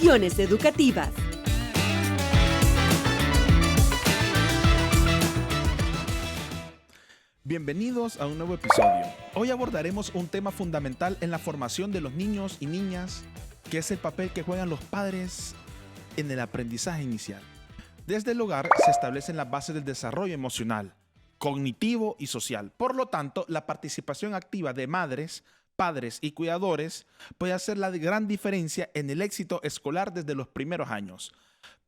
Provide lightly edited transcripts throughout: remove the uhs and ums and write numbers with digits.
Opciones Educativas. Bienvenidos a un nuevo episodio. Hoy abordaremos un tema fundamental en la formación de los niños y niñas, que es el papel que juegan los padres en el aprendizaje inicial. Desde el hogar se establecen las bases del desarrollo emocional, cognitivo y social. Por lo tanto, la participación activa de madres, padres y cuidadores puede hacer la gran diferencia en el éxito escolar desde los primeros años.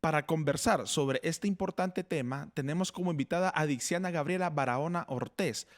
Para conversar sobre este importante tema, tenemos como invitada a Dixiana Gabriela Barahona Ortiz,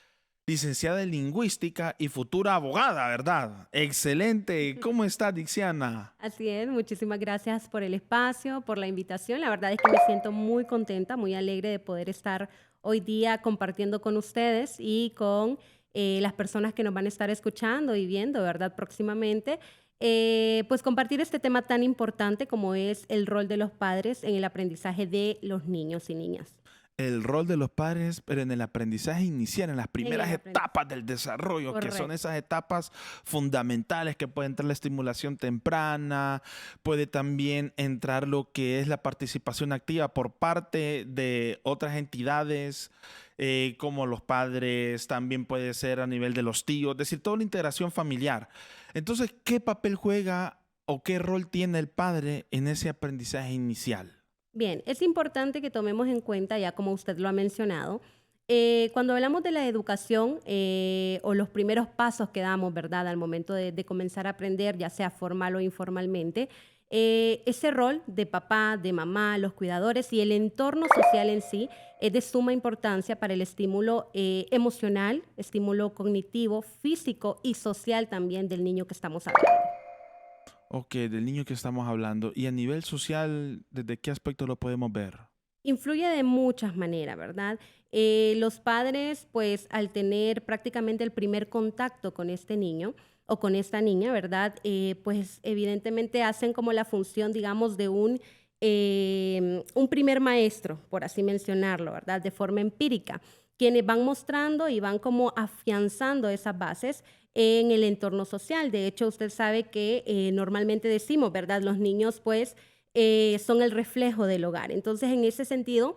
licenciada en Lingüística y futura abogada, ¿verdad? ¡Excelente! ¿Cómo está, Dixiana? Así es, muchísimas gracias por el espacio, por la invitación. La verdad es que me siento muy contenta, muy alegre de poder estar hoy día compartiendo con ustedes y con las personas que nos van a estar escuchando y viendo, ¿verdad? Próximamente. Pues compartir este tema tan importante como es el rol de los padres en el aprendizaje de los niños y niñas. El rol de los padres, pero en el aprendizaje inicial, en las primeras etapas del desarrollo, Correcto. que son esas etapas fundamentales que puede entrar la estimulación temprana, puede también entrar lo que es la participación activa por parte de otras entidades, como los padres, también puede ser a nivel de los tíos, es decir, toda la integración familiar. Entonces, ¿qué papel juega o qué rol tiene el padre en ese aprendizaje inicial? Bien, es importante que tomemos en cuenta, ya como usted lo ha mencionado, cuando hablamos de la educación o los primeros pasos que damos, ¿verdad? Al momento de comenzar a aprender, ya sea formal o informalmente, ese rol de papá, de mamá, los cuidadores y el entorno social en sí es de suma importancia para el estímulo emocional, estímulo cognitivo, físico y social también del niño que estamos hablando. Ok, del niño que estamos hablando. Y a nivel social, ¿desde qué aspecto lo podemos ver? Influye de muchas maneras, ¿verdad? Los padres, pues, al tener prácticamente el primer contacto con este niño o con esta niña, ¿verdad? Pues, evidentemente hacen como la función, digamos, de un primer maestro, por así mencionarlo, ¿verdad? De forma empírica, quienes van mostrando y van como afianzando esas bases en el entorno social. De hecho, usted sabe que normalmente decimos, ¿verdad? Los niños, pues, son el reflejo del hogar. Entonces, en ese sentido,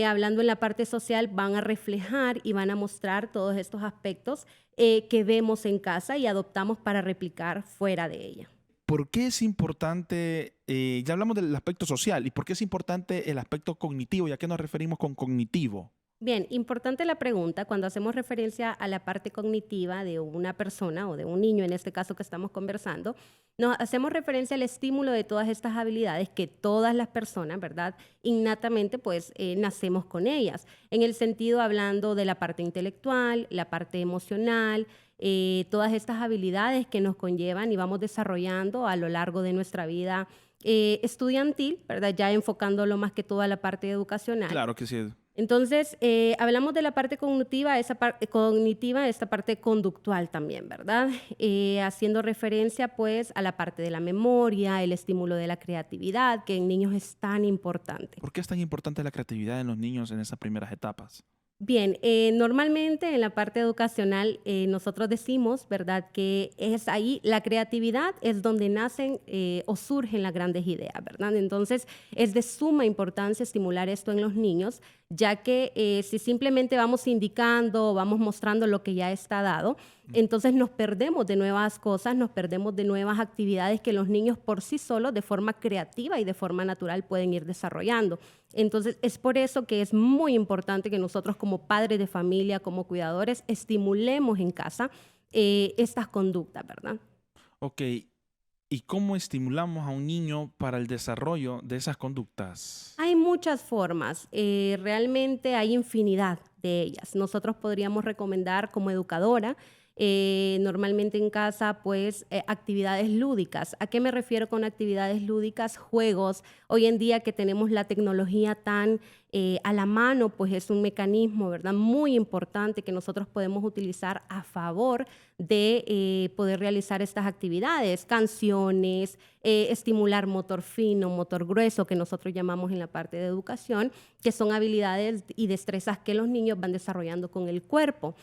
hablando en la parte social, van a reflejar y van a mostrar todos estos aspectos que vemos en casa y adoptamos para replicar fuera de ella. ¿Por qué es importante, ya hablamos del aspecto social, y por qué es importante el aspecto cognitivo? ¿Y a qué nos referimos con cognitivo? Bien, importante la pregunta. Cuando hacemos referencia a la parte cognitiva de una persona o de un niño, en este caso que estamos conversando, nos hacemos referencia al estímulo de todas estas habilidades que todas las personas, ¿verdad? Innatamente, pues, nacemos con ellas. En el sentido, hablando de la parte intelectual, la parte emocional, todas estas habilidades que nos conllevan y vamos desarrollando a lo largo de nuestra vida estudiantil, ¿verdad? Ya enfocándolo más que todo a la parte educacional. Claro que sí. Entonces, hablamos de la parte cognitiva, esta parte conductual también, ¿verdad? Haciendo referencia, pues, a la parte de la memoria, el estímulo de la creatividad, que en niños es tan importante. ¿Por qué es tan importante la creatividad en los niños en esas primeras etapas? Bien, normalmente en la parte educacional nosotros decimos, ¿verdad?, que es ahí, la creatividad es donde nacen o surgen las grandes ideas, ¿verdad? Entonces, es de suma importancia estimular esto en los niños, ya que si simplemente vamos indicando o vamos mostrando lo que ya está dado, entonces nos perdemos de nuevas cosas, nos perdemos de nuevas actividades que los niños por sí solos, de forma creativa y de forma natural, pueden ir desarrollando. Entonces, es por eso que es muy importante que nosotros como padres de familia, como cuidadores, estimulemos en casa estas conductas, ¿verdad? Ok, ¿y cómo estimulamos a un niño para el desarrollo de esas conductas? Hay muchas formas, realmente hay infinidad de ellas. Nosotros podríamos recomendar como educadora, normalmente en casa, pues actividades lúdicas. ¿A qué me refiero con actividades lúdicas? Juegos. Hoy en día que tenemos la tecnología tan a la mano, pues es un mecanismo, ¿verdad?, muy importante que nosotros podemos utilizar a favor de poder realizar estas actividades, canciones, estimular motor fino, motor grueso, que nosotros llamamos en la parte de educación, que son habilidades y destrezas que los niños van desarrollando con el cuerpo.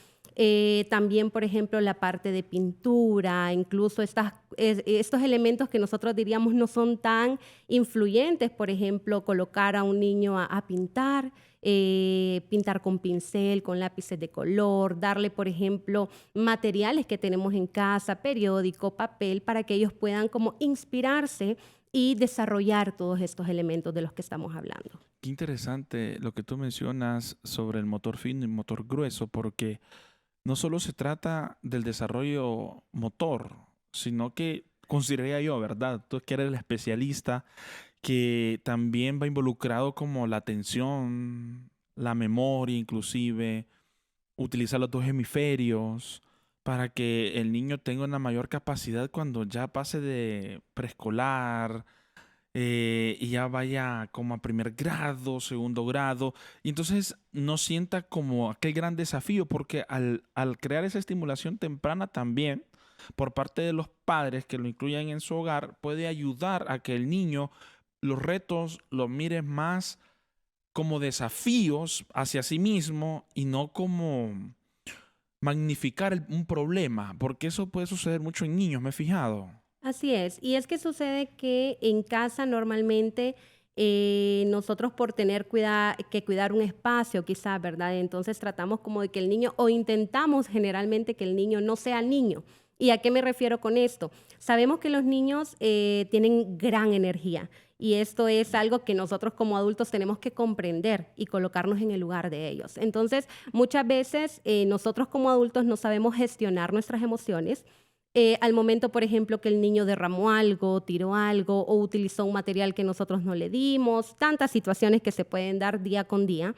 También, por ejemplo, la parte de pintura, incluso estos elementos que nosotros diríamos no son tan influyentes, por ejemplo, colocar a un niño a pintar, pintar con pincel, con lápices de color, darle, por ejemplo, materiales que tenemos en casa, periódico, papel, para que ellos puedan como inspirarse y desarrollar todos estos elementos de los que estamos hablando. Qué interesante lo que tú mencionas sobre el motor fino y motor grueso, porque no solo se trata del desarrollo motor, sino que consideraría yo, ¿verdad? Tú que eres el especialista, que también va involucrado como la atención, la memoria inclusive, utilizar los dos hemisferios para que el niño tenga una mayor capacidad cuando ya pase de preescolar, y ya vaya como a primer grado, segundo grado, y entonces no sienta como aquel gran desafío, porque al crear esa estimulación temprana también, por parte de los padres que lo incluyan en su hogar, puede ayudar a que el niño los retos los mire más como desafíos hacia sí mismo y no como magnificar un problema, porque eso puede suceder mucho en niños, me he fijado. Así es. Y es que sucede que en casa normalmente nosotros por tener que cuidar un espacio quizás, ¿verdad? Entonces tratamos como de que el niño, o intentamos generalmente que el niño no sea niño. ¿Y a qué me refiero con esto? Sabemos que los niños tienen gran energía y esto es algo que nosotros como adultos tenemos que comprender y colocarnos en el lugar de ellos. Entonces, muchas veces nosotros como adultos no sabemos gestionar nuestras emociones al momento, por ejemplo, que el niño derramó algo, tiró algo o utilizó un material que nosotros no le dimos, tantas situaciones que se pueden dar día con día,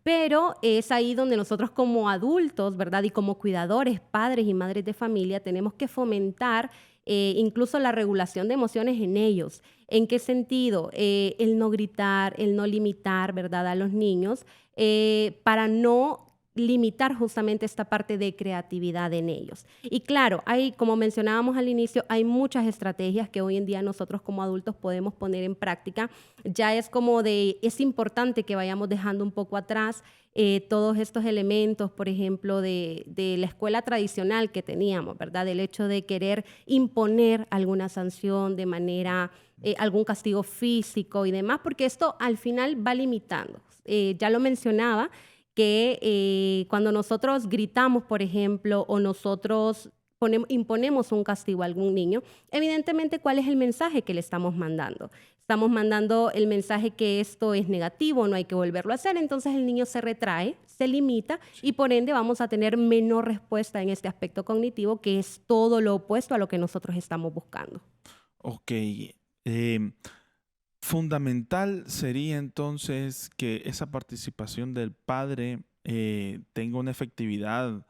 pero es ahí donde nosotros como adultos, ¿verdad? Y como cuidadores, padres y madres de familia, tenemos que fomentar incluso la regulación de emociones en ellos. ¿En qué sentido? El no gritar, el no limitar, ¿verdad? A los niños para no limitar justamente esta parte de creatividad en ellos. Y claro, hay, como mencionábamos al inicio, hay muchas estrategias que hoy en día nosotros como adultos podemos poner en práctica. Ya es importante que vayamos dejando un poco atrás todos estos elementos, por ejemplo, de la escuela tradicional que teníamos, ¿verdad? El hecho de querer imponer alguna sanción de manera, algún castigo físico y demás, porque esto al final va limitando. Ya lo mencionaba, que cuando nosotros gritamos, por ejemplo, o nosotros imponemos un castigo a algún niño, evidentemente, ¿cuál es el mensaje que le estamos mandando? Estamos mandando el mensaje que esto es negativo, no hay que volverlo a hacer, entonces el niño se retrae, se limita y por ende vamos a tener menor respuesta en este aspecto cognitivo, que es todo lo opuesto a lo que nosotros estamos buscando. Ok. em, Fundamental sería entonces que esa participación del padre tenga una efectividad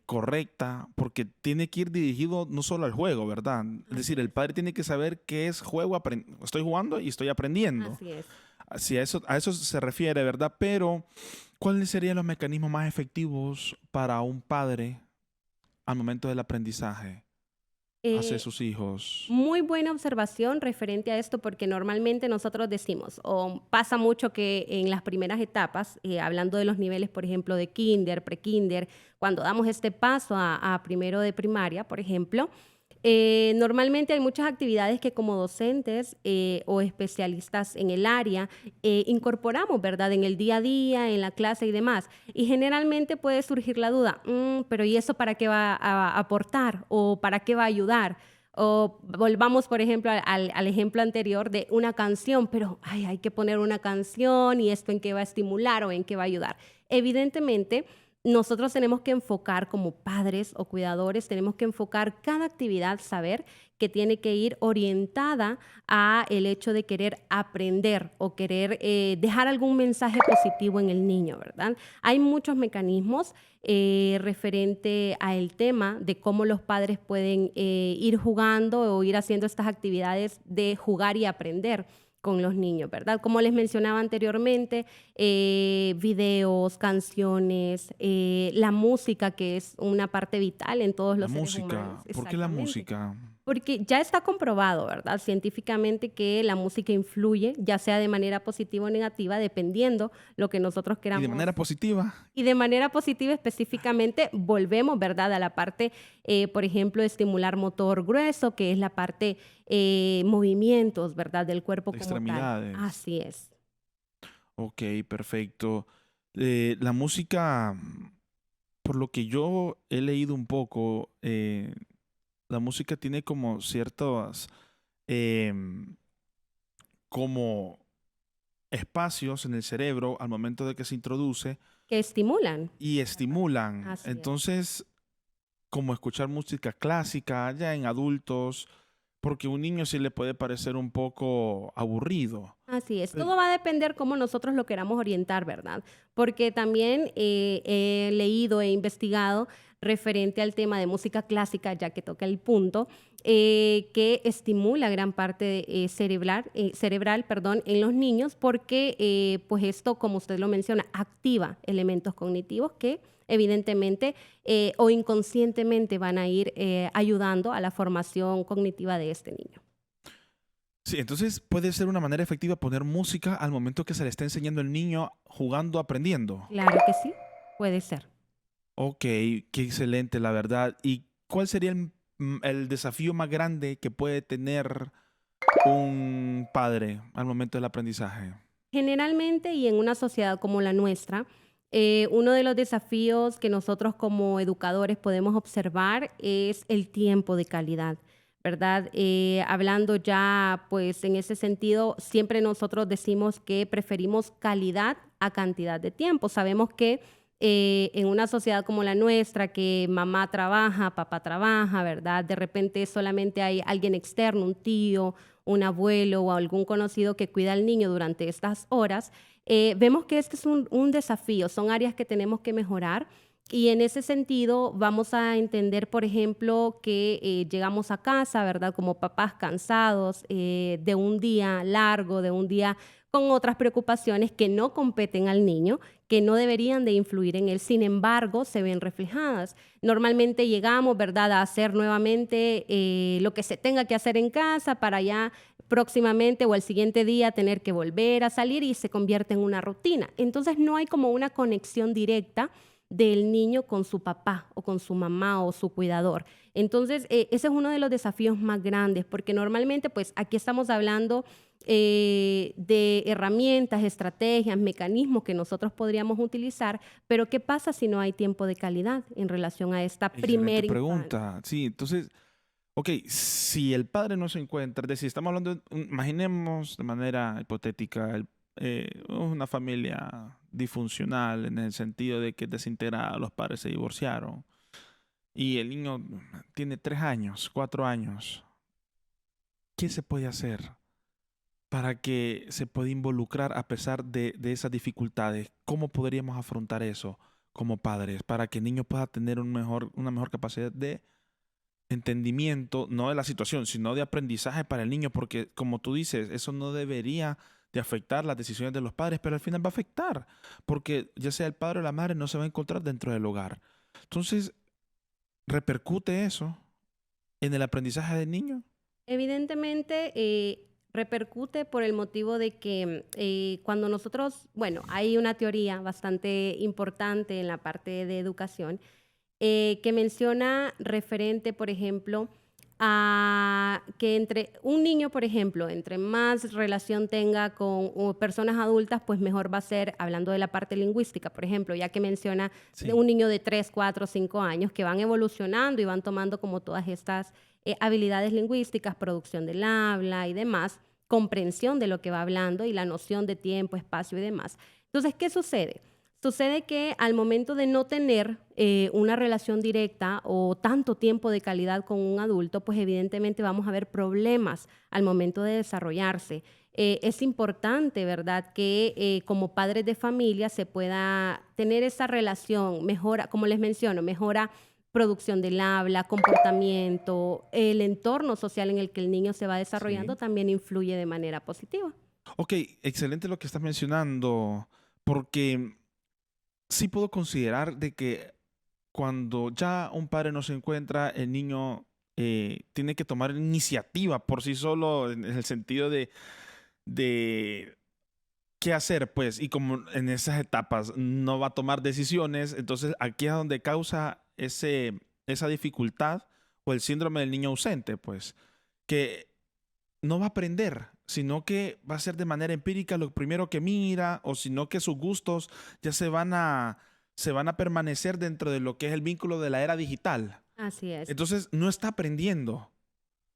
correcta, porque tiene que ir dirigido no solo al juego, ¿verdad? Es Así decir, el es. padre tiene que saber qué es juego, estoy jugando y estoy aprendiendo. Así es. Si a eso se refiere, ¿verdad? Pero, ¿cuáles serían los mecanismos más efectivos para un padre al momento del aprendizaje hacia Eh, sus hijos? Muy buena observación referente a esto, porque normalmente nosotros decimos, o pasa mucho que en las primeras etapas, hablando de los niveles, por ejemplo, de kinder, prekinder, cuando damos este paso a primero de primaria, por ejemplo, normalmente hay muchas actividades que como docentes o especialistas en el área incorporamos, ¿verdad? En el día a día, en la clase y demás. Y generalmente puede surgir la duda, pero ¿y eso para qué va a aportar? ¿O para qué va a ayudar? O volvamos, por ejemplo, al ejemplo anterior de una canción, pero ay, hay que poner una canción y esto en qué va a estimular o en qué va a ayudar. Evidentemente, nosotros tenemos que enfocar como padres o cuidadores, tenemos que enfocar cada actividad, saber que tiene que ir orientada a el hecho de querer aprender o querer dejar algún mensaje positivo en el niño, ¿verdad? Hay muchos mecanismos referente al tema de cómo los padres pueden ir jugando o ir haciendo estas actividades de jugar y aprender con los niños, ¿verdad? Como les mencionaba anteriormente, videos, canciones, la música, que es una parte vital en todos La los seres humanos, música. ¿Por qué la exactamente. música? Porque ya está comprobado, ¿verdad? Científicamente que la música influye, ya sea de manera positiva o negativa, dependiendo lo que nosotros Y de queramos. manera positiva, Y de manera positiva específicamente volvemos, ¿verdad? A la parte, por ejemplo, de estimular motor grueso, que es la parte movimientos, ¿verdad? Del cuerpo de como tal. extremidades. Así es. Ok, perfecto. La música, por lo que yo he leído un poco, la música tiene como ciertos, em, como espacios en el cerebro al momento de que se introduce Que estimulan, y ¿verdad? estimulan. Así es. Entonces, como escuchar música clásica ya en adultos, porque a un niño sí le puede parecer un poco aburrido. Así es, Eh, todo va a depender cómo nosotros lo queramos orientar, ¿verdad? Porque también he leído, he investigado referente al tema de música clásica, ya que toca el punto, que estimula gran parte cerebral, perdón, en los niños, porque pues esto, como usted lo menciona, activa elementos cognitivos que evidentemente o inconscientemente van a ir ayudando a la formación cognitiva de este niño. Sí, entonces puede ser una manera efectiva poner música al momento que se le está enseñando al niño jugando, aprendiendo. Claro que sí, puede ser. Ok, qué excelente, la verdad. ¿Y cuál sería el desafío más grande que puede tener un padre al momento del aprendizaje? Generalmente y en una sociedad como la nuestra, uno de los desafíos que nosotros como educadores podemos observar es el tiempo de calidad, ¿verdad? Hablando ya, pues en ese sentido, siempre nosotros decimos que preferimos calidad a cantidad de tiempo. Sabemos que en una sociedad como la nuestra, que mamá trabaja, papá trabaja, ¿verdad? De repente solamente hay alguien externo, un tío, un abuelo o algún conocido que cuida al niño durante estas horas, vemos que este es un desafío, son áreas que tenemos que mejorar. Y en ese sentido vamos a entender, por ejemplo, que llegamos a casa, ¿verdad? Como papás cansados de un día largo, de un día con otras preocupaciones que no competen al niño, que no deberían de influir en él, sin embargo, se ven reflejadas. Normalmente llegamos, ¿verdad?, a hacer nuevamente lo que se tenga que hacer en casa para ya próximamente o el siguiente día tener que volver a salir y se convierte en una rutina. Entonces no hay como una conexión directa del niño con su papá o con su mamá o su cuidador. Entonces, ese es uno de los desafíos más grandes, porque normalmente, pues aquí estamos hablando de herramientas, estrategias, mecanismos que nosotros podríamos utilizar, pero ¿qué pasa si no hay tiempo de calidad en relación a esta Excelente primera infancia? pregunta. Sí, entonces, ok, si el padre no se encuentra, es decir, estamos hablando, imaginemos de manera hipotética, una familia disfuncional en el sentido de que desintegrada, los padres se divorciaron y el niño tiene 3 años, 4 años. ¿Qué se puede hacer para que se pueda involucrar a pesar de esas dificultades? ¿Cómo podríamos afrontar eso como padres para que el niño pueda tener una mejor capacidad de entendimiento, no de la situación, sino de aprendizaje para el niño? Porque como tú dices, eso no debería de afectar las decisiones de los padres, pero al final va a afectar, porque ya sea el padre o la madre no se va a encontrar dentro del hogar. Entonces, ¿repercute eso en el aprendizaje del niño? Evidentemente, repercute por el motivo de que cuando nosotros, bueno, hay una teoría bastante importante en la parte de educación que menciona referente, por ejemplo, a que entre un niño, por ejemplo, entre más relación tenga con personas adultas, pues mejor va a ser, hablando de la parte lingüística, por ejemplo, ya que menciona de Sí. un niño de 3, 4, 5 años que van evolucionando y van tomando como todas estas habilidades lingüísticas, producción del habla y demás, comprensión de lo que va hablando y la noción de tiempo, espacio y demás. Entonces, ¿qué sucede? Sucede que al momento de no tener una relación directa o tanto tiempo de calidad con un adulto, pues evidentemente vamos a ver problemas al momento de desarrollarse. Es importante, ¿verdad?, que como padres de familia se pueda tener esa relación, mejora, como les menciono, mejora producción del habla, comportamiento, el entorno social en el que el niño se va desarrollando Sí. también influye de manera positiva. Ok, excelente lo que estás mencionando, porque sí puedo considerar de que cuando ya un padre no se encuentra, el niño tiene que tomar iniciativa por sí solo en el sentido de qué hacer, pues, y como en esas etapas no va a tomar decisiones, entonces aquí es donde causa esa dificultad o el síndrome del niño ausente, pues, que no va a aprender, sino que va a ser de manera empírica lo primero que mira, o sino que sus gustos ya se van a permanecer dentro de lo que es el vínculo de la era digital. Así es. Entonces no está aprendiendo.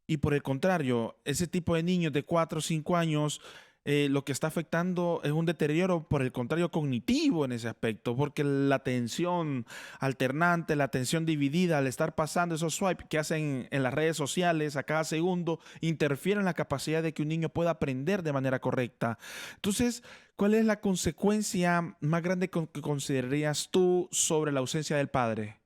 Y por el contrario, ese tipo de niños de 4 o 5 años, lo que está afectando es un deterioro, por el contrario, cognitivo en ese aspecto, porque la atención alternante, la atención dividida, al estar pasando esos swipes que hacen en las redes sociales a cada segundo, interfieren en la capacidad de que un niño pueda aprender de manera correcta. Entonces, ¿cuál es la consecuencia más grande que considerarías tú sobre la ausencia del padre?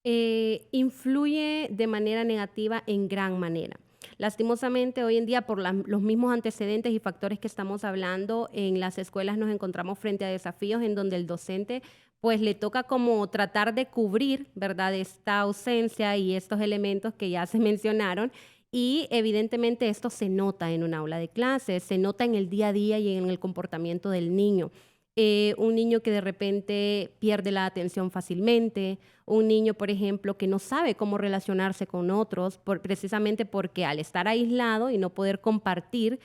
Influye de manera negativa en gran manera. Lastimosamente, hoy en día, por los mismos antecedentes y factores que estamos hablando, en las escuelas nos encontramos frente a desafíos en donde el docente pues le toca como tratar de cubrir, ¿verdad?, esta ausencia y estos elementos que ya se mencionaron. Y evidentemente esto se nota en un aula de clases, se nota en el día a día y en el comportamiento del niño. Un niño que de repente pierde la atención fácilmente, un niño, por ejemplo, que no sabe cómo relacionarse con otros, precisamente porque al estar aislado y no poder compartir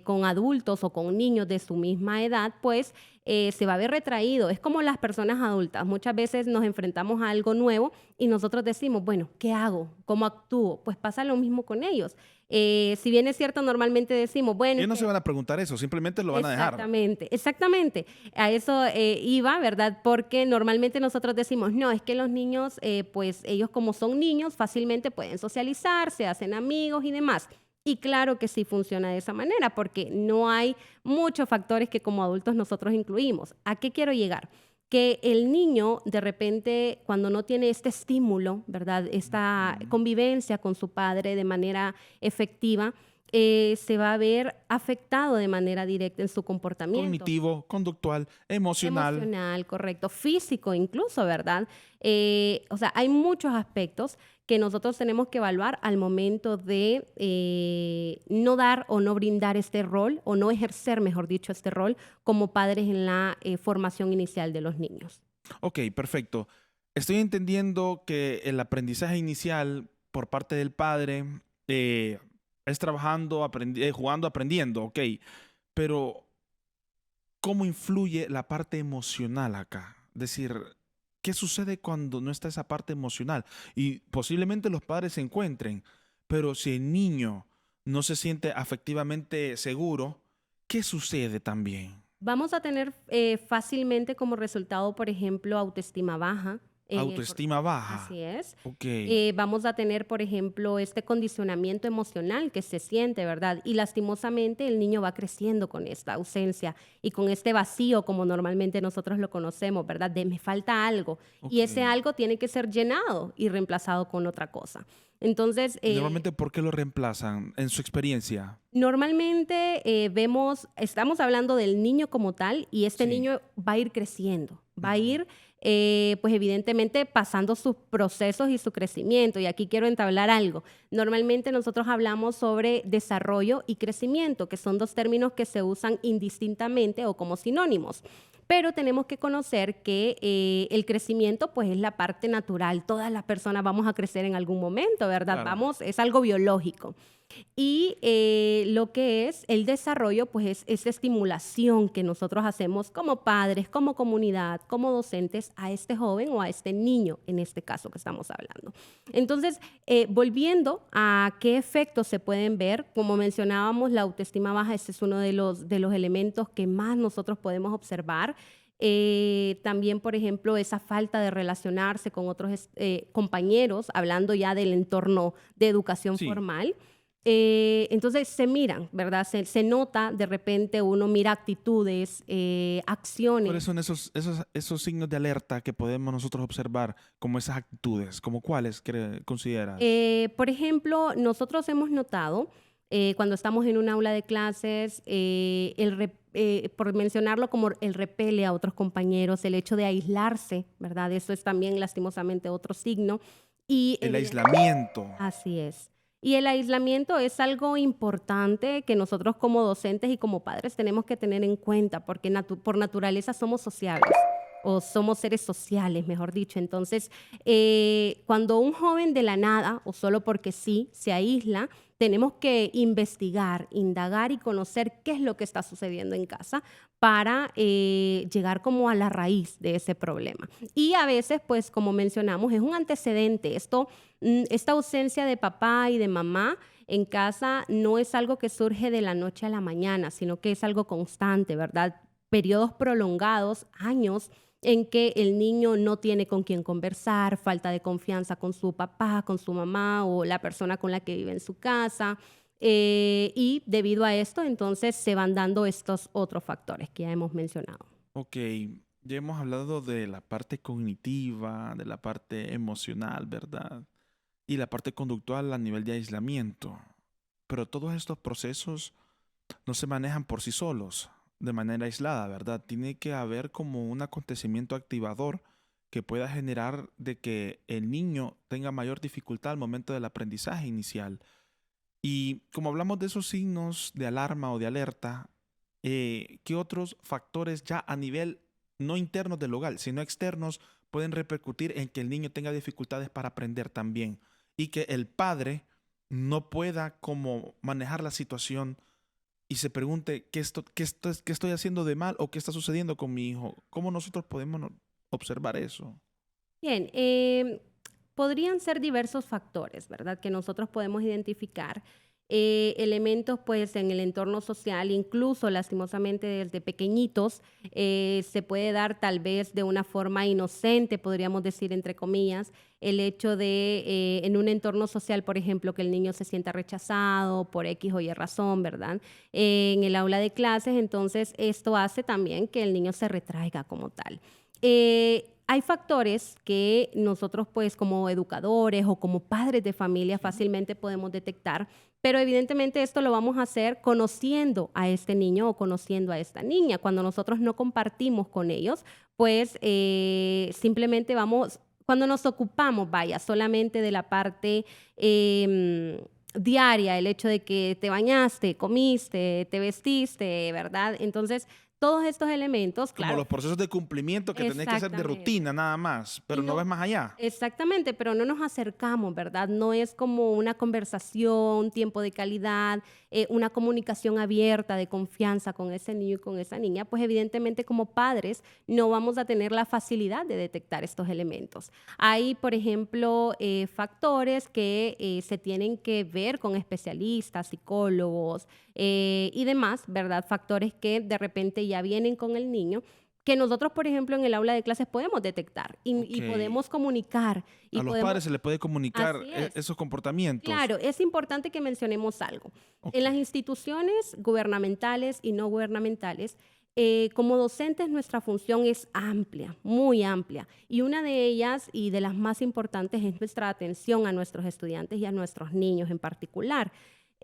con adultos o con niños de su misma edad, pues se va a ver retraído. Es como las personas adultas. Muchas veces nos enfrentamos a algo nuevo y nosotros decimos, bueno, ¿qué hago? ¿Cómo actúo? Pues pasa lo mismo con ellos. Si bien es cierto, normalmente decimos, bueno, Ellos no se van a preguntar eso, simplemente lo van a dejar. exactamente, exactamente. A eso iba, ¿verdad? Porque normalmente nosotros decimos, no, es que los niños, pues ellos como son niños, fácilmente pueden socializarse, hacen amigos y demás. Y claro que sí funciona de esa manera, porque no hay muchos factores que como adultos nosotros incluimos. ¿A qué quiero llegar? Que el niño de repente, cuando no tiene este estímulo, ¿verdad? Esta convivencia con su padre de manera efectiva, se va a ver afectado de manera directa en su comportamiento. Cognitivo, conductual, emocional. Emocional, correcto, físico incluso, ¿verdad? O sea, hay muchos aspectos que nosotros tenemos que evaluar al momento de no dar o no brindar este rol, o no ejercer, mejor dicho, este rol como padres en la formación inicial de los niños. Ok, perfecto. Estoy entendiendo que el aprendizaje inicial por parte del padre es trabajando, jugando, aprendiendo, ok. Pero, ¿cómo influye la parte emocional acá? Es decir, ¿qué sucede cuando no está esa parte emocional? Y posiblemente los padres se encuentren, pero si el niño no se siente afectivamente seguro, ¿qué sucede también? Vamos a tener fácilmente como resultado, por ejemplo, autoestima baja. Autoestima baja. Así es. Ok. Vamos a tener, por ejemplo, este condicionamiento emocional que se siente, ¿verdad? Y lastimosamente el niño va creciendo con esta ausencia y con este vacío, como normalmente nosotros lo conocemos, ¿verdad? De me falta algo. Ok. Y ese algo tiene que ser llenado y reemplazado con otra cosa. Entonces, ¿Y normalmente por qué lo reemplazan en su experiencia? normalmente estamos hablando del niño como tal y este Sí. niño va a ir creciendo, va a ir, pues evidentemente pasando sus procesos y su crecimiento. Y aquí quiero entablar algo. Normalmente nosotros hablamos sobre desarrollo y crecimiento, que son dos términos que se usan indistintamente o como sinónimos. Pero tenemos que conocer que el crecimiento pues es la parte natural. Todas las personas vamos a crecer en algún momento, ¿verdad? Claro. Es algo biológico. Y lo que es el desarrollo, pues es esa estimulación que nosotros hacemos como padres, como comunidad, como docentes a este joven o a este niño, en este caso que estamos hablando. Entonces, volviendo a qué efectos se pueden ver, como mencionábamos, la autoestima baja, este es uno de los elementos que más nosotros podemos observar. También, por ejemplo, esa falta de relacionarse con otros compañeros, hablando ya del entorno de educación Sí. formal. Entonces se miran, ¿verdad? Se nota, de repente uno mira actitudes, ¿Cuáles acciones. son esos signos de alerta que podemos nosotros observar como esas actitudes? ¿Como cuáles consideras? Por ejemplo, nosotros hemos notado cuando estamos en un aula de clases, por mencionarlo como el repele a otros compañeros, el hecho de aislarse, ¿verdad? Eso es también lastimosamente otro signo. Y El evidente aislamiento. Así es. Y el aislamiento es algo importante que nosotros como docentes y como padres tenemos que tener en cuenta, porque por naturaleza somos sociables o somos seres sociales, mejor dicho. Entonces, cuando un joven de la nada o solo porque sí se aísla, tenemos que investigar, indagar y conocer qué es lo que está sucediendo en casa para llegar como a la raíz de ese problema. Y a veces, pues como mencionamos, es un antecedente. Esta ausencia de papá y de mamá en casa no es algo que surge de la noche a la mañana, sino que es algo constante, ¿verdad? Periodos prolongados, años, en que el niño no tiene con quién conversar, falta de confianza con su papá, con su mamá o la persona con la que vive en su casa. Y debido a esto, entonces se van dando estos otros factores que ya hemos mencionado. Ok, ya hemos hablado de la parte cognitiva, de la parte emocional, ¿verdad? Y la parte conductual a nivel de aislamiento. Pero todos estos procesos no se manejan por sí solos, de manera aislada, ¿verdad? Tiene que haber como un acontecimiento activador que pueda generar de que el niño tenga mayor dificultad al momento del aprendizaje inicial. Y como hablamos de esos signos de alarma o de alerta, ¿qué otros factores ya a nivel no internos del hogar, sino externos, pueden repercutir en que el niño tenga dificultades para aprender también y que el padre no pueda como manejar la situación y se pregunte qué estoy haciendo de mal o qué está sucediendo con mi hijo? ¿Cómo nosotros podemos observar eso? Bien, podrían ser diversos factores, ¿verdad? Que nosotros podemos identificar. Elementos, pues, en el entorno social, incluso lastimosamente desde pequeñitos, se puede dar tal vez de una forma inocente, podríamos decir, entre comillas, el hecho de, en un entorno social, por ejemplo, que el niño se sienta rechazado por X o Y razón, ¿verdad? En el aula de clases, entonces, esto hace también que el niño se retraiga como tal. Hay factores que nosotros, pues, como educadores o como padres de familia Sí. fácilmente podemos detectar, pero evidentemente esto lo vamos a hacer conociendo a este niño o conociendo a esta niña. Cuando nosotros no compartimos con ellos, pues simplemente cuando nos ocupamos, vaya, solamente de la parte diaria, el hecho de que te bañaste, comiste, te vestiste, ¿verdad? Entonces, todos estos elementos, Como claro, los procesos de cumplimiento que tenés que hacer de exactamente. rutina nada más, Y pero no ves no, más allá. exactamente, pero no nos acercamos, ¿verdad? No es como una conversación, tiempo de calidad, una comunicación abierta, de confianza con ese niño y con esa niña, pues evidentemente como padres no vamos a tener la facilidad de detectar estos elementos. Hay, por ejemplo, factores que se tienen que ver con especialistas, psicólogos y demás, ¿verdad? Factores que de repente ya vienen con el niño que nosotros, por ejemplo, en el aula de clases podemos detectar Ok. y podemos comunicar y A los podemos, padres se les puede comunicar así es. esos comportamientos. Claro, es importante que mencionemos algo. Ok. En las instituciones gubernamentales y no gubernamentales, como docentes nuestra función es amplia, muy amplia. Y una de ellas y de las más importantes es nuestra atención a nuestros estudiantes y a nuestros niños en particular.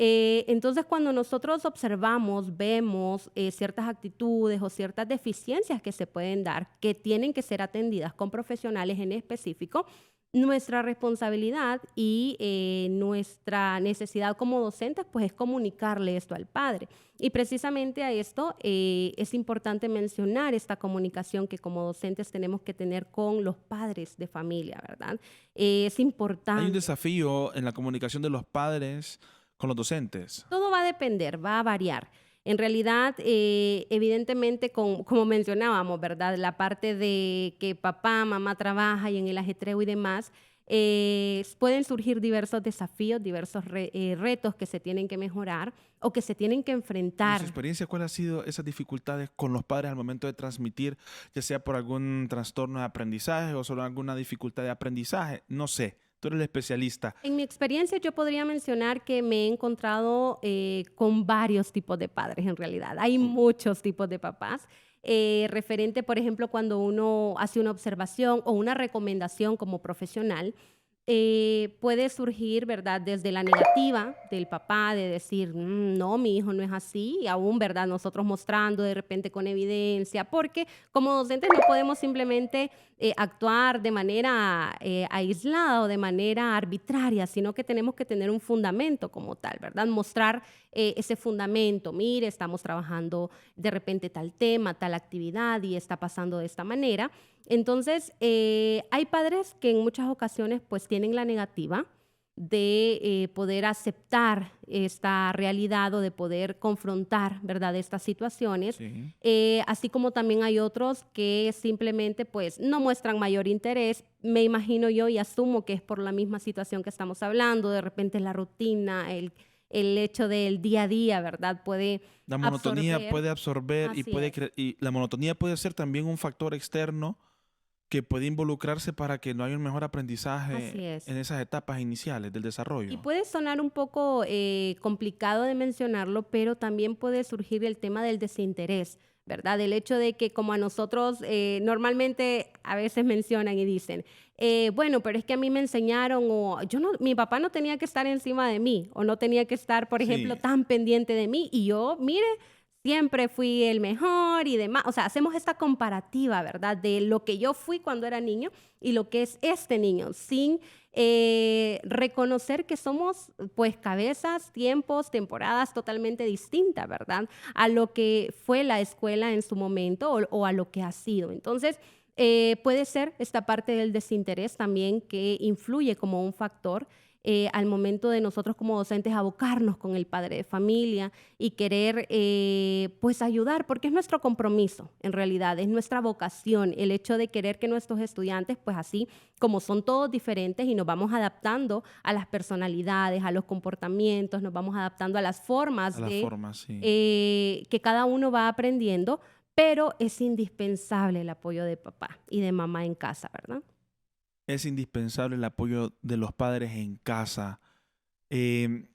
Entonces, cuando nosotros observamos, vemos ciertas actitudes o ciertas deficiencias que se pueden dar, que tienen que ser atendidas con profesionales en específico, nuestra responsabilidad y nuestra necesidad como docentes, pues es comunicarle esto al padre. Y precisamente a esto es importante mencionar esta comunicación que como docentes tenemos que tener con los padres de familia, ¿verdad? Es Hay un importante. desafío en la comunicación de los padres con los docentes. Todo va a depender, va a variar. En realidad, evidentemente, como mencionábamos, ¿verdad? La parte de que papá, mamá trabaja y en el ajetreo y demás, pueden surgir diversos desafíos, diversos retos que se tienen que mejorar o que se tienen que Y en su enfrentar. experiencia, ¿cuáles han sido esas dificultades con los padres al momento de transmitir, ya sea por algún trastorno de aprendizaje o solo alguna dificultad de aprendizaje? No sé, tú eres el especialista. En mi experiencia, yo podría mencionar que me he encontrado con varios tipos de padres en realidad. Hay muchos tipos de papás. Referente, por ejemplo, cuando uno hace una observación o una recomendación como profesional, puede surgir, ¿verdad? Desde la negativa del papá, de decir, no, mi hijo no es así, y aún, ¿verdad? Nosotros mostrando de repente con evidencia, porque como docentes no podemos simplemente actuar de manera aislada o de manera arbitraria, sino que tenemos que tener un fundamento como tal, ¿verdad? Mostrar ese fundamento, mire, estamos trabajando de repente tal tema, tal actividad y está pasando de esta manera. Entonces, hay padres que en muchas ocasiones pues tienen la negativa de poder aceptar esta realidad o de poder confrontar, ¿verdad?, estas situaciones, Sí. así como también hay otros que simplemente pues no muestran mayor interés. Me imagino yo y asumo que es por la misma situación que estamos hablando, de repente la rutina, el hecho del día a día, ¿verdad?, puede La monotonía absorber. puede absorber y Así es, y la monotonía puede ser también un factor externo que puede involucrarse para que no haya un mejor así aprendizaje es. en esas etapas iniciales del Y desarrollo. puede sonar un poco complicado de mencionarlo, pero también puede surgir el tema del desinterés, ¿verdad? El hecho de que como a nosotros normalmente a veces mencionan y dicen, bueno, pero es que a mí me enseñaron o yo no, mi papá no tenía que estar encima de mí o no tenía que estar, por ejemplo, Sí, tan pendiente de mí y yo, mire, siempre fui el mejor y demás. O sea, hacemos esta comparativa, ¿verdad? De lo que yo fui cuando era niño y lo que es este niño, sin reconocer que somos pues cabezas, tiempos, temporadas totalmente distintas, ¿verdad? A lo que fue la escuela en su momento o a lo que ha sido. Entonces, puede ser esta parte del desinterés también que influye como un factor al momento de nosotros como docentes abocarnos con el padre de familia y querer pues ayudar, porque es nuestro compromiso en realidad, es nuestra vocación, el hecho de querer que nuestros estudiantes pues así como son todos diferentes y nos vamos adaptando a las personalidades, a los comportamientos, nos vamos adaptando a las a formas la de forma, sí. que cada uno va aprendiendo, pero es indispensable el apoyo de papá y de mamá en casa, ¿verdad? Es indispensable el apoyo de los padres en casa. Em,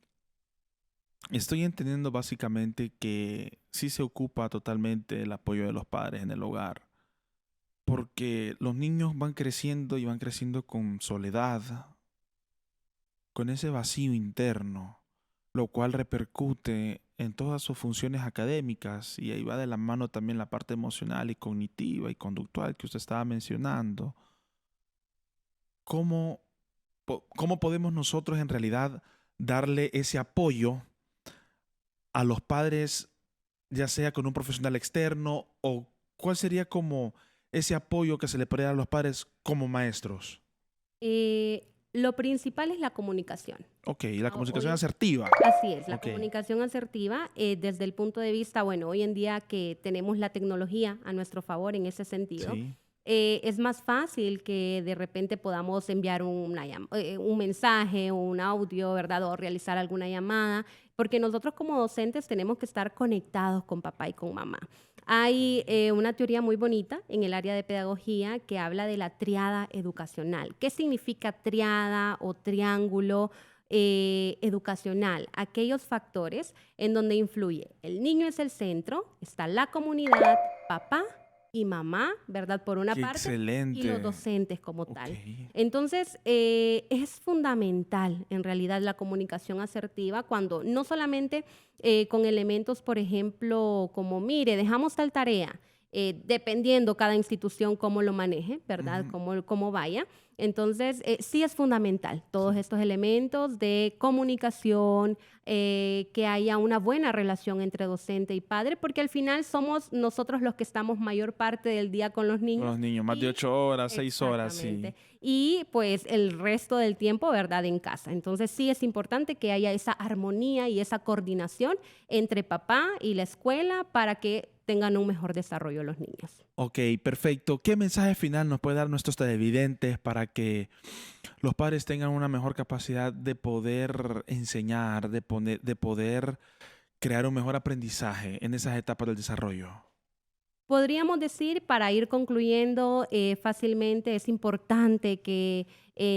Estoy entendiendo básicamente que sí se ocupa totalmente el apoyo de los padres en el hogar, porque los niños van creciendo y van creciendo con soledad, con ese vacío interno, lo cual repercute en todas sus funciones académicas y ahí va de la mano también la parte emocional y cognitiva y conductual que usted estaba mencionando. ¿Cómo, cómo podemos nosotros en realidad darle ese apoyo a los padres, ya sea con un profesional externo o cuál sería como ese apoyo que se le puede dar a los padres como maestros? Lo principal es la comunicación. Ok, la comunicación Hoy, asertiva. así es, la Ok, comunicación asertiva desde el punto de vista, bueno, hoy en día que tenemos la tecnología a nuestro favor en ese sentido, sí, es más fácil que de repente podamos enviar un mensaje o un audio, ¿verdad? O realizar alguna llamada, porque nosotros como docentes tenemos que estar conectados con papá y con mamá. Hay una teoría muy bonita en el área de pedagogía que habla de la triada educacional. ¿Qué significa triada o triángulo educacional? Aquellos factores en donde influye el niño es el centro, está la comunidad, papá y mamá, ¿verdad? Por una qué parte, y los excelente. docentes como Ok, tal. Entonces, es fundamental en realidad la comunicación asertiva cuando no solamente con elementos, por ejemplo, como, mire, dejamos tal tarea, dependiendo cada institución cómo lo maneje, ¿verdad? ujú, Cómo vaya. Entonces, sí es fundamental todos sí. estos elementos de comunicación, que haya una buena relación entre docente y padre, porque al final somos nosotros los que estamos mayor parte del día con los Con niños los niños, más de y 8 horas, 6 horas, sí. exactamente. Y pues el resto del tiempo, ¿verdad? En casa. Entonces sí es importante que haya esa armonía y esa coordinación entre papá y la escuela para que tengan un mejor desarrollo los niños. Ok, perfecto. ¿Qué mensaje final nos puede dar nuestros televidentes para que los padres tengan una mejor capacidad de poder enseñar, de poder crear un mejor aprendizaje en esas etapas del desarrollo? Podríamos decir, para ir concluyendo fácilmente, es importante que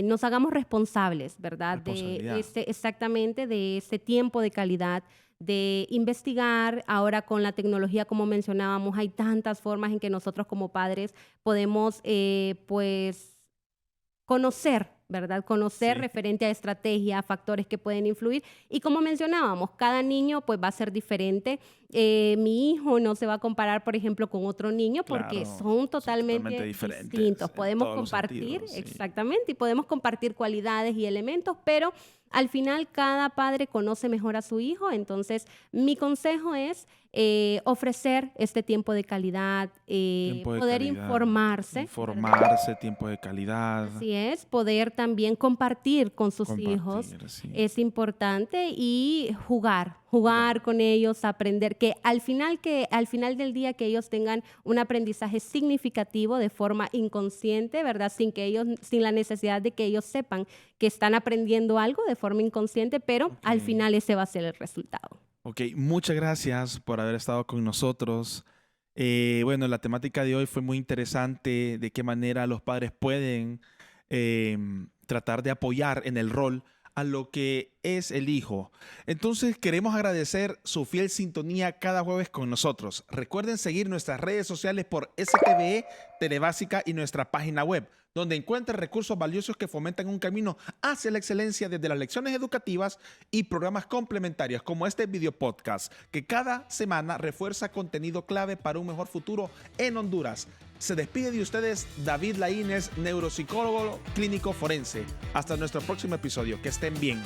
nos hagamos responsables, ¿verdad? De Responsabilidad. exactamente de ese tiempo de calidad, de investigar. Ahora con la tecnología, como mencionábamos, hay tantas formas en que nosotros como padres podemos, pues, conocer ¿verdad? Conocer Sí. referente a estrategias, factores que pueden influir. Y como mencionábamos, cada niño pues va a ser diferente. Mi hijo no se va a comparar, por ejemplo, con otro niño porque Claro, son son totalmente totalmente diferentes distintos. en Podemos todos los compartir, sentidos, sí. exactamente, y podemos compartir cualidades y elementos, pero al final cada padre conoce mejor a su hijo. Entonces, mi consejo es ofrecer este tiempo de calidad, Tiempo de poder calidad, informarse, ¿verdad? informarse, tiempo de calidad, Así es, poder también compartir con sus hijos compartir, sí. es importante y jugar con ellos, aprender, que al final del día que ellos tengan un aprendizaje significativo de forma inconsciente, ¿verdad? Sin la necesidad de que ellos sepan que están aprendiendo algo de forma inconsciente, pero al Ok. final ese va a ser el resultado. Ok, muchas gracias por haber estado con nosotros. Bueno, la temática de hoy fue muy interesante, de qué manera los padres pueden tratar de apoyar en el rol a lo que es el hijo. Entonces queremos agradecer su fiel sintonía cada jueves con nosotros. Recuerden seguir nuestras redes sociales por STVE, Telebásica y nuestra página web, donde encuentran recursos valiosos que fomentan un camino hacia la excelencia desde las lecciones educativas y programas complementarios como este video podcast, que cada semana refuerza contenido clave para un mejor futuro en Honduras. Se despide de ustedes David Laínez, neuropsicólogo clínico forense. Hasta nuestro próximo episodio. Que estén bien.